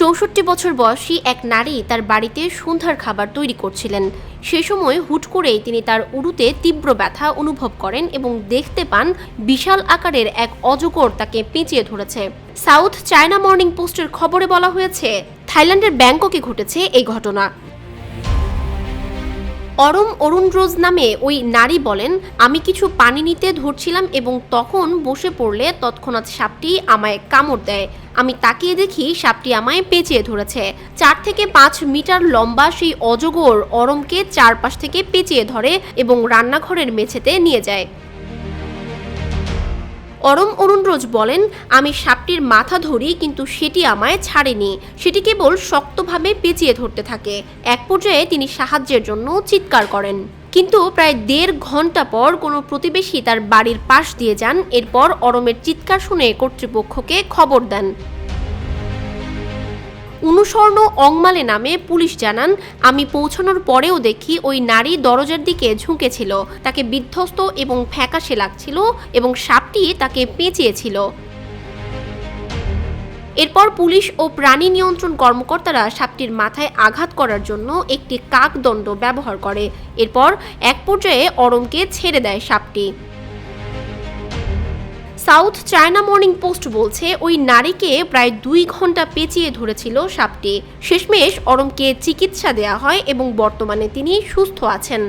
৬৪ বছর বয়সী এক নারী তার বাড়িতে সন্ধ্যার খাবার তৈরি করছিলেন। সে সময় হুট করেই তিনি তার উরুতে তীব্র ব্যথা অনুভব করেন এবং দেখতে পান বিশাল আকারের এক অজগর তাকে পেঁচিয়ে ধরেছে। সাউথ চায়না মর্নিং পোস্টের খবরে বলা হয়েছে, থাইল্যান্ডের ব্যাংককে ঘটেছে এই ঘটনা। অরম অরুণরোজ নামে ওই নারী বলেন, আমি কিছু পানি নিতে ধরছিলাম এবং তখন বসে পড়লে তৎক্ষণাৎ সাপটি আমায় কামড় দেয়। আমি তাকিয়ে দেখি সাপটি আমায় পেঁচিয়ে ধরেছে। 4 থেকে 5 মিটার লম্বা সেই অজগর অরমকে চারপাশ থেকে পেঁচিয়ে ধরে এবং রান্নাঘরের মেঝেতে নিয়ে যায়। অরম অরুণরোজ বলেন, আমি সাপটির মাথা ধরি কিন্তু সেটি আমায় ছাড়েনি। সেটি কেবল শক্তভাবে পেঁচিয়ে ধরতে থাকে। এক পর্যায়ে তিনি সাহায্যের জন্য চিৎকার করেন, কিন্তু প্রায় 1.5 ঘন্টা পর কোনো প্রতিবেশী তার বাড়ির পাশ দিয়ে যান। এরপর অরমের চিৎকার শুনে কর্তৃপক্ষকে খবর দেন। অনুসর্ণ অংমালে নামে পুলিশ জানান, আমি পৌঁছানোর পরেও দেখি ওই নারী দরজার দিকে ঝুঁকেছিল। তাকে বিধ্বস্ত এবং ফ্যাকাশে লাগছিল এবং সাপটি তাকে পেঁচিয়েছিল। এরপর পুলিশ ও প্রাণী নিয়ন্ত্রণ কর্মকর্তারা সাপটির মাথায় আঘাত করার জন্য একটি কাকদণ্ড ব্যবহার করে। এরপর এক পর্যায়ে অরমকে ছেড়ে দেয় সাপটি। সাউথ চায়না মর্নিং পোস্ট বলছে, ওই নারীকে প্রায় 2 ঘন্টা পেঁচিয়ে ধরেছিল সাপটি। শেষমেশ অরমকে চিকিৎসা দেওয়া হয় এবং বর্তমানে তিনি সুস্থ আছেন।